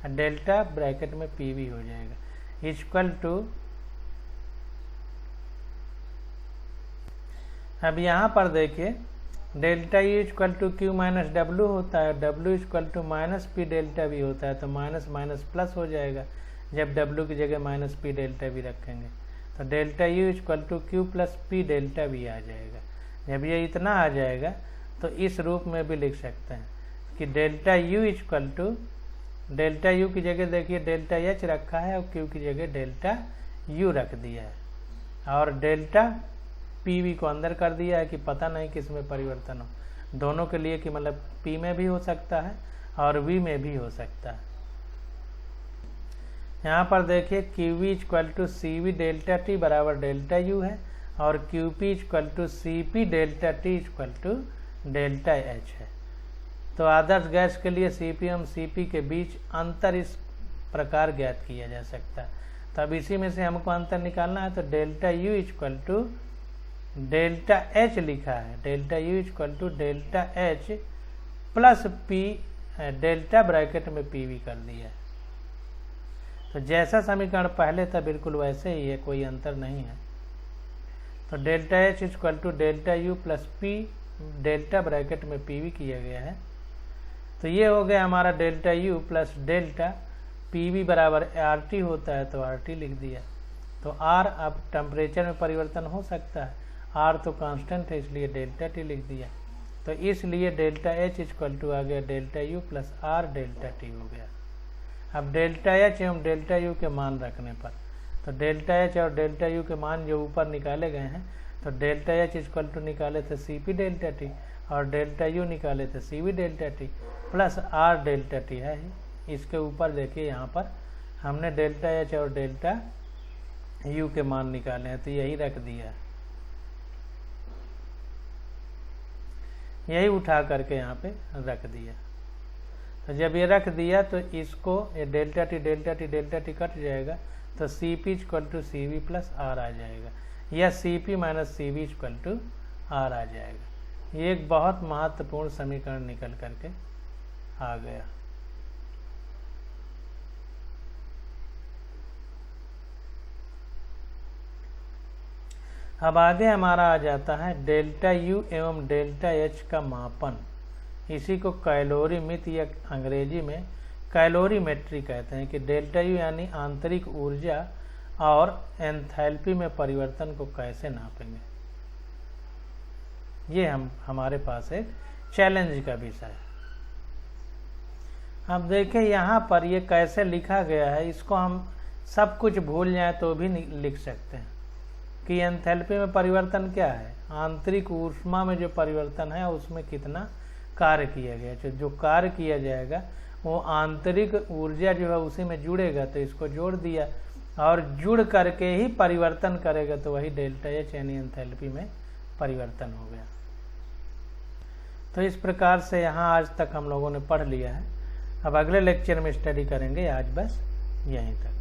डेल्टा ब्रैकेट में PV हो जाएगा इक्वल टू। अब यहाँ पर देखिए delta U equal to Q minus W होता है, W equal to minus P delta V होता है, तो माइनस माइनस प्लस हो जाएगा जब W की जगह माइनस P डेल्टा V रखेंगे, तो delta U equal to Q plus P delta V आ जाएगा। जब ये इतना आ जाएगा तो इस रूप में भी लिख सकते हैं कि delta U equal to delta U की जगह देखिए डेल्टा H रखा है और Q की जगह डेल्टा U रख दिया है, और डेल्टा PV को अंदर कर दिया है कि पता नहीं किस में परिवर्तन हो, दोनों के लिए कि मतलब P में भी हो सकता है और V में भी हो सकता है। यहाँ पर देखिए QV equal to CV delta T बराबर डेल्टा U है, और QP equal to CP delta T equal to delta H है। तो आदर्श गैस के लिए Cp एवं Cp के बीच अंतर इस प्रकार ज्ञात किया जा सकता है। तो अब इसी में से हमको अंतर निकालना है, तो delta U equal to delta H लिखा है, delta U equal to delta H plus P delta bracket में PV कर दिया है। तो जैसा समीकरण पहले था बिल्कुल वैसे ही है, कोई अंतर नहीं है। तो delta H equal to delta U plus P delta bracket में PV किया गया है। तो ये हो गया हमारा delta U plus delta PV बराबर RT होता है, तो RT लिख दिया। तो R अब टेम्परेचर में परिवर्तन हो सकता है, R तो कांस्टेंट है इसलिए डेल्टा T लिख दिया। तो इसलिए डेल्टा H इक्वल टू आ गया delta U plus R delta T हो गया। अब डेल्टा H एवं डेल्टा U के मान रखने पर, तो डेल्टा H और डेल्टा U के मान जो ऊपर निकाले गए हैं, तो डेल्टा H इक्वल टू निकाले थे CP डेल्टा T और डेल्टा U निकाले थे CV delta T plus R delta T है। इसके ऊपर देखिए यहाँ पर हमने डेल्टा एच और डेल्टा यू के मान निकाले हैं, तो यही रख दिया, यही उठा करके यहाँ पे रख दिया। तो जब ये रख दिया तो इसको ये डेल्टा टी कट जाएगा, तो C P equal to C V plus R आ जाएगा, या C P minus C V equal to R आ जाएगा। ये एक बहुत महत्वपूर्ण समीकरण निकल करके आ गया। अब आगे हमारा आ जाता है डेल्टा यू एवं डेल्टा एच का मापन। इसी को कैलोरीमित या अंग्रेजी में कैलोरीमेट्री कहते हैं कि डेल्टा यू यानी आंतरिक ऊर्जा और एंथैल्पी में परिवर्तन को कैसे नापेंगे। ये हमारे पास एक चैलेंज का विषय है। अब देखें यहाँ पर ये कैसे लिखा गया है, इसको हम सब कुछ भूल जाए तो भी लिख सकते हैं कि एंथैल्पी में परिवर्तन क्या है, आंतरिक ऊष्मा में जो परिवर्तन है उसमें कितना कार्य किया गया। जो कार्य किया जाएगा वो आंतरिक ऊर्जा जो है उसी में जुड़ेगा, तो इसको जोड़ दिया और जुड़ करके ही परिवर्तन करेगा, तो वही डेल्टा एच यानी एंथैल्पी में परिवर्तन हो गया। तो इस प्रकार से यहाँ आज तक हम लोगों ने पढ़ लिया है। अब अगले लेक्चर में स्टडी करेंगे, आज बस यहीं तक।